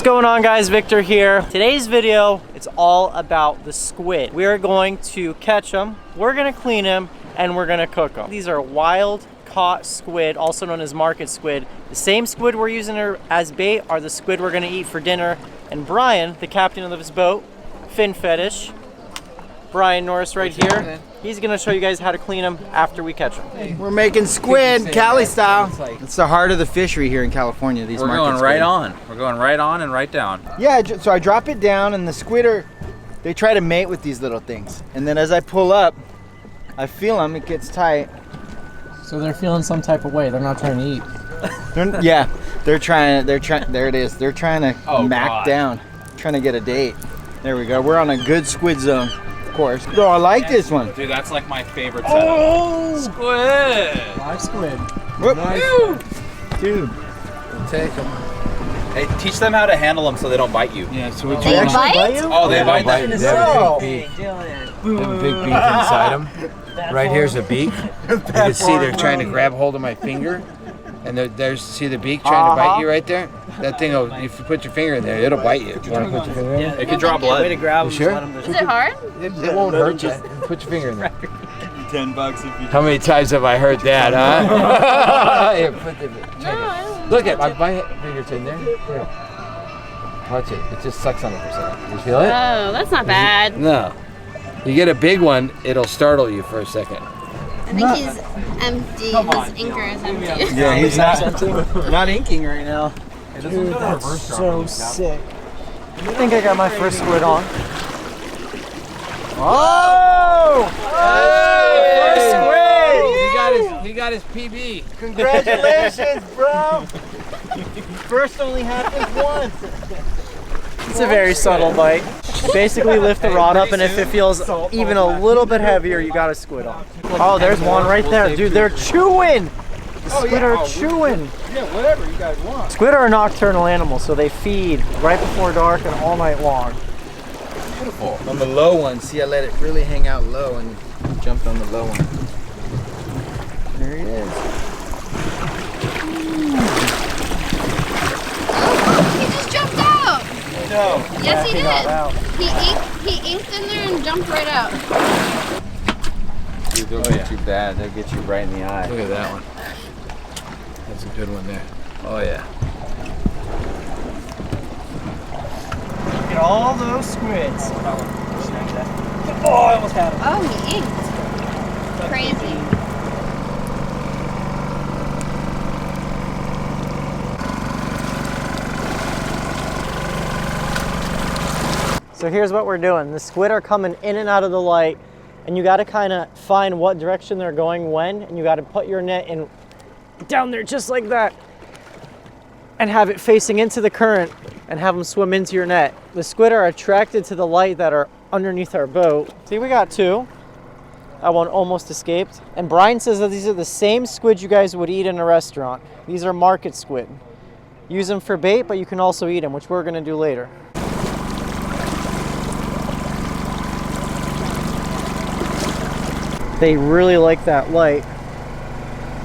What's going on, guys? Victor here. Today's video, it's all about the squid. We are going to catch them, we're gonna clean them, and we're gonna cook them. These are wild caught squid, also known as market squid. The same squid we're using as bait are the squid we're gonna eat for dinner. And Brian, the captain of this boat, Fin Fetish, Brian Norris right here, he's gonna show you guys how to clean them after we catch them. We're making squid, Cali style. It's the heart of the fishery here in California. These We're going right on. We're going right on and right down. Yeah, so I drop it down and the squid they try to mate with these little things. And then as I pull up, I feel them, it gets tight. So they're feeling some type of way, they're not trying to eat. They're trying, there it is. They're trying to mac down, trying to get a date. There we go, we're on a good squid zone. Of course. Bro, I like this one. Dude, that's like my favorite setup. Oh! Squid! Live squid. Nice. Dude. We'll take them. Hey, teach them how to handle them so they don't bite you. Yeah, so we They bite? Oh, they bite them. They have a big beak. They have a big beak inside them. Right here's a beak. You can see they're trying to grab hold of my finger. And there's, see the beak trying to bite you right there? That thing will, if you put your finger in there, it'll bite you. You want to put your finger in? It can draw blood. Way to grab them. Sure? Is it hard? It won't hurt you. Put your finger in there. $10 if you How many times have I heard that, huh? Here, put the, look at my finger's in there. Here. Watch it. It just sucks on it for a second. You feel it? Oh, that's not bad. No. You get a big one, it'll startle you for a second. I think he's empty. His inker is empty. Yeah, he's not inking right now. Dude, that's so sick. I think I got my first squid on. Oh! Hey! He got his PB. Congratulations, bro! First only happens once. It's a very subtle bite. Basically lift the rod up, and if it feels even a little bit heavier, you got a squid on. Oh, there's one right there. Dude, they're chewing! The squid are chewing. Yeah, whatever you guys want. Squid are a nocturnal animal, so they feed right before dark and all night long. Beautiful. On the low one, see, I let it really hang out low and jumped on the low one. There he is. He just jumped out. No. Yes, he got out. did. He inked in there and jumped right out. Dude, they'll get you bad. They'll get you right in the eye. Look at that one. That's a good one there. Oh, yeah. Look at all those squids. Oh, I almost had him. Oh, he inked. Crazy. So here's what we're doing. The squid are coming in and out of the light, and you gotta kinda find what direction they're going when, and you gotta put your net in down there just like that, and have it facing into the current, and have them swim into your net. The squid are attracted to the light that are underneath our boat. See, we got two. That one almost escaped. And Brian says that these are the same squid you guys would eat in a restaurant. These are market squid. Use them for bait, but you can also eat them, which we're gonna do later. They really like that light.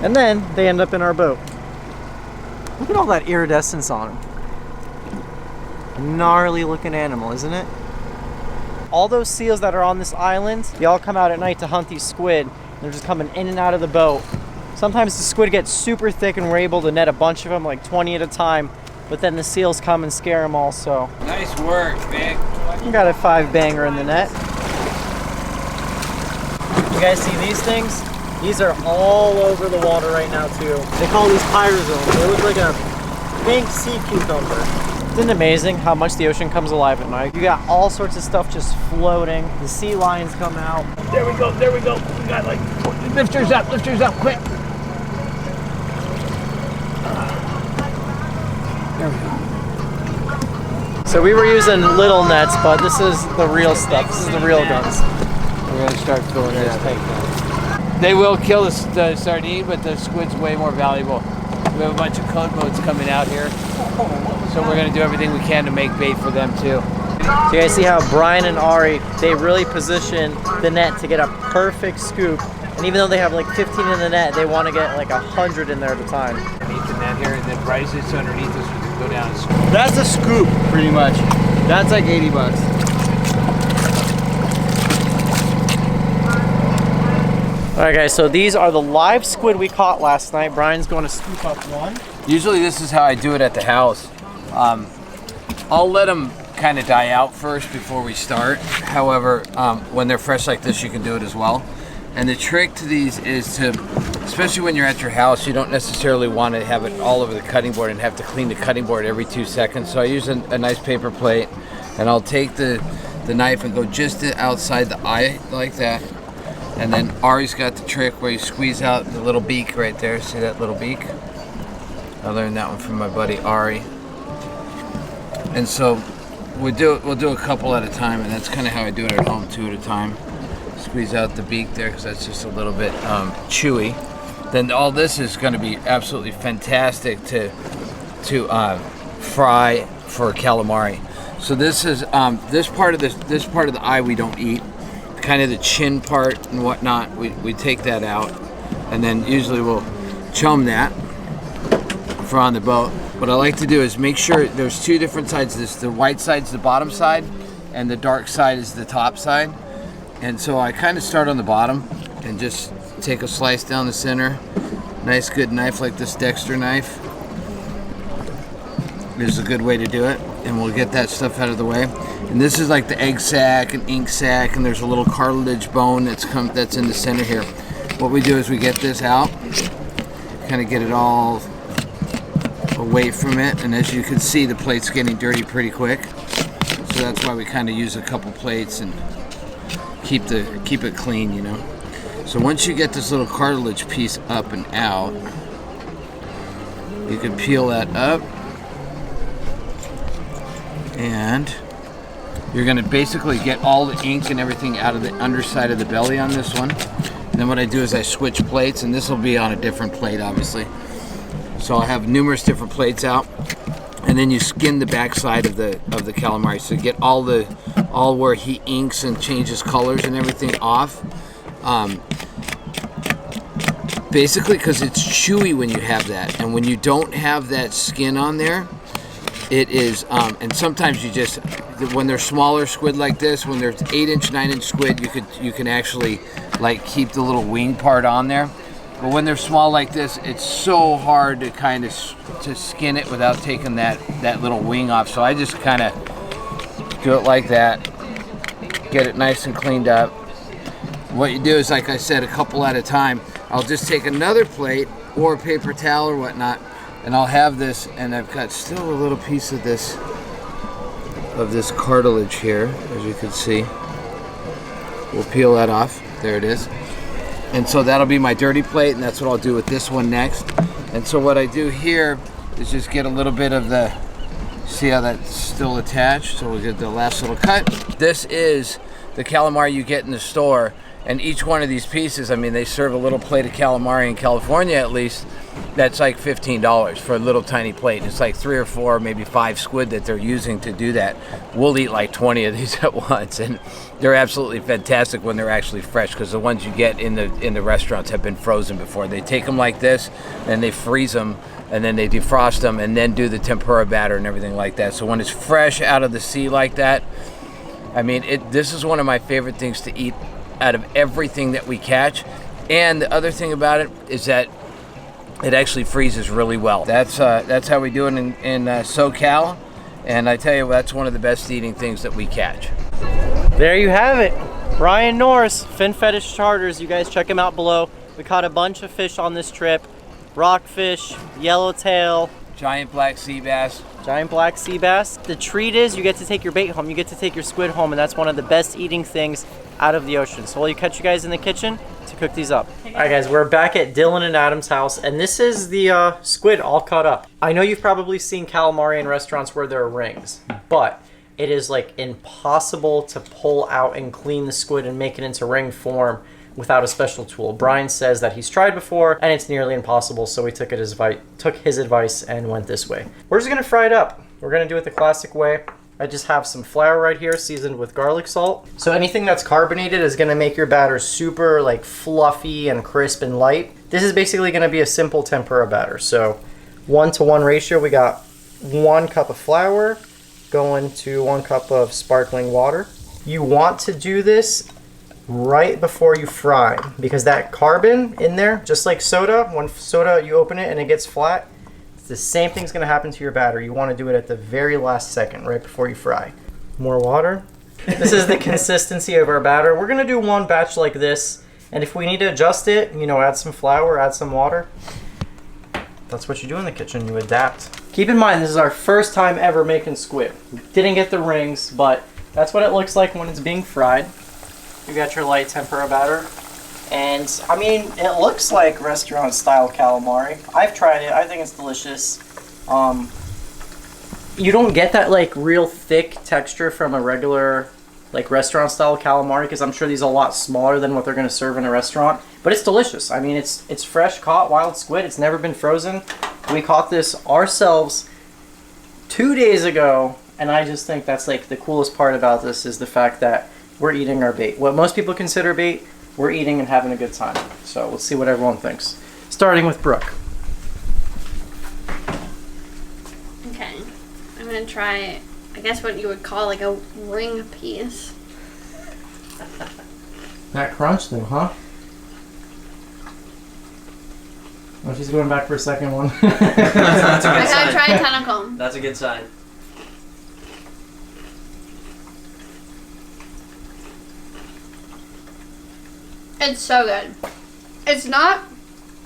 And then they end up in our boat. Look at all that iridescence on them. Gnarly looking animal, isn't it? All those seals that are on this island, they all come out at night to hunt these squid. They're just coming in and out of the boat. Sometimes the squid gets super thick and we're able to net a bunch of them, like 20 at a time. But then the seals come and scare them also. Nice work, Vic. We got a 5-banger in the net. You guys see these things? These are all over the water right now too. They call these pyrozones. They look like a pink sea cucumber. Isn't it amazing how much the ocean comes alive at night? You got all sorts of stuff just floating. The sea lions come out. There we go, there we go. We got like, lift yours up, quick. There we go. So we were using little nets, but this is the real stuff. This is the real guns. We're gonna start filling this tank now. They will kill the sardine, but the squid's way more valuable. We have a bunch of code boats coming out here, so we're gonna do everything we can to make bait for them too. So you guys see how Brian and Ari, they really position the net to get a perfect scoop. And even though they have like 15 in the net, they want to get like 100 in there at a time. Underneath the net here, and then right as it's underneath us with the go down and That's a scoop, pretty much. That's like 80 bucks. All right, guys, so these are the live squid we caught last night. Brian's going to scoop up one. Usually this is how I do it at the house. I'll let them kind of die out first before we start. However, when they're fresh like this, you can do it as well. And the trick to these is to, especially when you're at your house, you don't necessarily want to have it all over the cutting board and have to clean the cutting board every 2 seconds. So I use a nice paper plate, and I'll take the knife and go just outside the eye like that. And then Ari's got the trick where you squeeze out the little beak right there. See that little beak? I learned that one from my buddy Ari. And so we'll do a couple at a time, and that's kind of how I do it at home, 2 at a time. Squeeze out the beak there because that's just a little bit chewy. Then all this is going to be absolutely fantastic to fry for calamari. So this is this part of the eye we don't eat, kind of the chin part and whatnot. We take that out, and then usually we'll chum that for on the boat. What I like to do is make sure there's 2 different sides. The white side's the bottom side, and the dark side is the top side. And so I kind of start on the bottom and just take a slice down the center. Nice good knife like this Dexter knife is a good way to do it. And we'll get that stuff out of the way. And this is like the egg sac and ink sac, and there's a little cartilage bone that's in the center here. What we do is we get this out, kind of get it all away from it. And as you can see, the plate's getting dirty pretty quick. So that's why we kind of use a couple plates and keep it clean, you know. So once you get this little cartilage piece up and out, you can peel that up, and you're going to basically get all the ink and everything out of the underside of the belly on this one. And then what I do is I switch plates, and this will be on a different plate, obviously. So I'll have numerous different plates out, and then you skin the backside of the calamari, so you get all where he inks and changes colors and everything off. Basically, because it's chewy when you have that, and when you don't have that skin on there, it is. And sometimes you just, when they're smaller squid like this, when there's 8-inch, 9-inch squid, you can actually like keep the little wing part on there. But when they're small like this, it's so hard to kind of to skin it without taking that little wing off. So I just kind of do it like that, get it nice and cleaned up. What you do is, like I said, a couple at a time. I'll just take another plate or a paper towel or whatnot, and I'll have this, and I've got still a little piece of this cartilage here, as you can see. We'll peel that off. There it is. And so that'll be my dirty plate, and that's what I'll do with this one next. And so what I do here is just get a little bit of the, see how that's still attached? So we'll get the last little cut. This is the calamari you get in the store, and each one of these pieces, I mean, they serve a little plate of calamari in California at least, that's like $15 for a little tiny plate. It's like 3 or 4, maybe 5 squid that they're using to do that. We'll eat like 20 of these at once, and they're absolutely fantastic when they're actually fresh, because the ones you get in the restaurants have been frozen before. They take them like this, and they freeze them, and then they defrost them, and then do the tempura batter and everything like that. So when it's fresh out of the sea like that, I mean, this is one of my favorite things to eat out of everything that we catch. And the other thing about it is that it actually freezes really well. That's how we do it in SoCal, and I tell you, that's one of the best eating things that we catch. There you have it. Brian Norris, Fin Fetish Charters. You guys check him out below. We caught a bunch of fish on this trip. Rockfish, yellowtail, Giant black sea bass. giant black sea bass. The treat is you get to take your bait home. You get to take your squid home, and that's one of the best eating things out of the ocean. So we'll catch you guys in the kitchen to cook these up. All right, guys, we're back at Dylan and Adam's house, and this is the squid all cut up. I know you've probably seen calamari in restaurants where there are rings, but it is like impossible to pull out and clean the squid and make it into ring form without a special tool. Brian says that he's tried before and it's nearly impossible, so we took his advice and went this way. We're just gonna fry it up. We're gonna do it the classic way. I just have some flour right here seasoned with garlic salt. So anything that's carbonated is gonna make your batter super like fluffy and crisp and light. This is basically gonna be a simple tempura batter. So 1-to-1 ratio, we got 1 cup of flour going to 1 cup of sparkling water. You want to do this right before you fry because that carbon in there, just like soda, when soda you open it and it gets flat, it's the same thing's going to happen to your batter. You want to do it at the very last second, right before you fry. More water. This is the consistency of our batter. We're going to do 1 batch like this, and if we need to adjust it, you know, add some flour, add some water. That's what you do in the kitchen, you adapt. Keep in mind, this is our first time ever making squid. We didn't get the rings, but that's what it looks like when it's being fried. You got your light tempura batter. And, I mean, it looks like restaurant-style calamari. I've tried it. I think it's delicious. You don't get that, like, real thick texture from a regular, like, restaurant-style calamari, because I'm sure these are a lot smaller than what they're going to serve in a restaurant. But it's delicious. I mean, it's fresh caught wild squid. It's never been frozen. We caught this ourselves 2 days ago, and I just think that's, like, the coolest part about this is the fact that we're eating our bait. What most people consider bait, we're eating and having a good time. So let's see what everyone thinks. Starting with Brooke. Okay. I'm going to try, I guess what you would call like a ring piece. That crunch though, huh? Oh, she's going back for a second one. That's a I good gotta sign. try a tentacle. That's a good sign. It's so good. It's not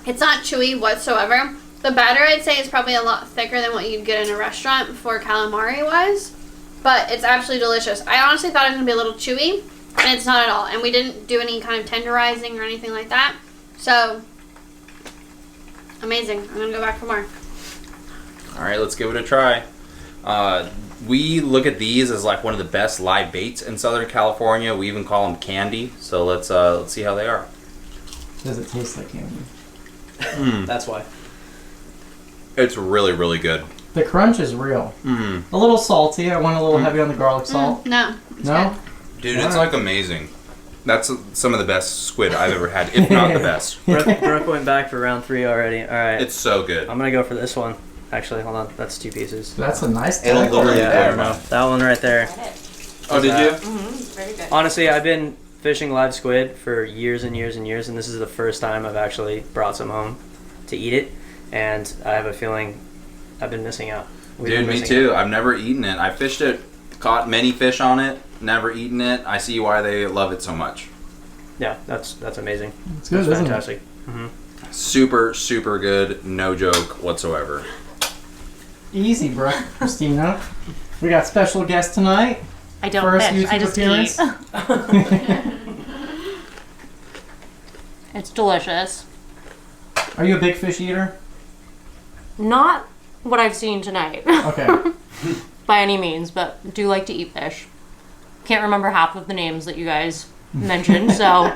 chewy whatsoever. The batter I'd say is probably a lot thicker than what you'd get in a restaurant before calamari was, but it's absolutely delicious. I honestly thought it was gonna be a little chewy, and it's not at all. And we didn't do any kind of tenderizing or anything like that. So amazing. I'm gonna go back for more. All right, let's give it a try. We look at these as like one of the best live baits in Southern California. We even call them candy. So let's see how they are. Does it taste like candy? That's why. It's really, really good. The crunch is real. A little salty. I went a little heavy on the garlic salt. No. It's No? Dude, it's like amazing. That's some of the best squid I've ever had, if not the best. Brooke went back for round 3 already. All right. It's so good. I'm gonna go for this one. Actually, hold on. That's 2 pieces. That's a nice It'll tentacle. literally Yeah, I don't blow know. my mind. That one right there. Oh, did you? very good. Honestly, I've been fishing live squid for years and years and years, and this is the first time I've actually brought some home to eat it. And I have a feeling I've been missing out. We've Dude, been me missing too. out. I've never eaten it. I fished it, caught many fish on it, never eaten it. I see why they love it so much. Yeah, that's amazing. It's good, It's isn't it? fantastic. Super, super good. No joke whatsoever. Easy, bro. Christina. We got special guest tonight. I don't First fish. I YouTube just appearance. eat. It's delicious. Are you a big fish eater? Not what I've seen tonight Okay. by any means, but do like to eat fish. Can't remember half of the names that you guys mentioned, so All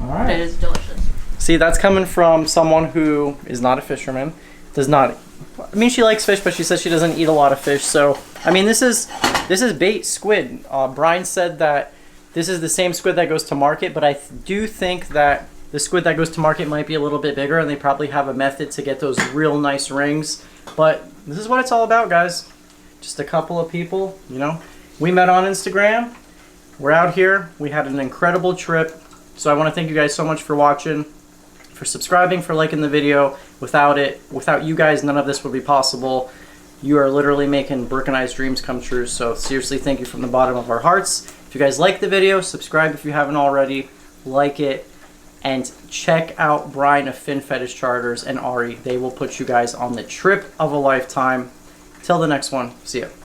it right. is delicious. See, that's coming from someone who is not a fisherman. Does not. I mean, she likes fish, but she says she doesn't eat a lot of fish. So, I mean, this is bait squid. Brian said that this is the same squid that goes to market, but I do think that the squid that goes to market might be a little bit bigger, and they probably have a method to get those real nice rings. But this is what it's all about, guys. Just a couple of people, you know. We met on Instagram. We're out here. We had an incredible trip. So I want to thank you guys so much for watching, for subscribing, for liking the video. Without you guys, none of this would be possible. You are literally making Brooke and I's dreams come true. So seriously, thank you from the bottom of our hearts. If you guys like the video, subscribe if you haven't already. Like it. And check out Brian of Fin Fetish Charters and Ari. They will put you guys on the trip of a lifetime. Till the next one. See ya.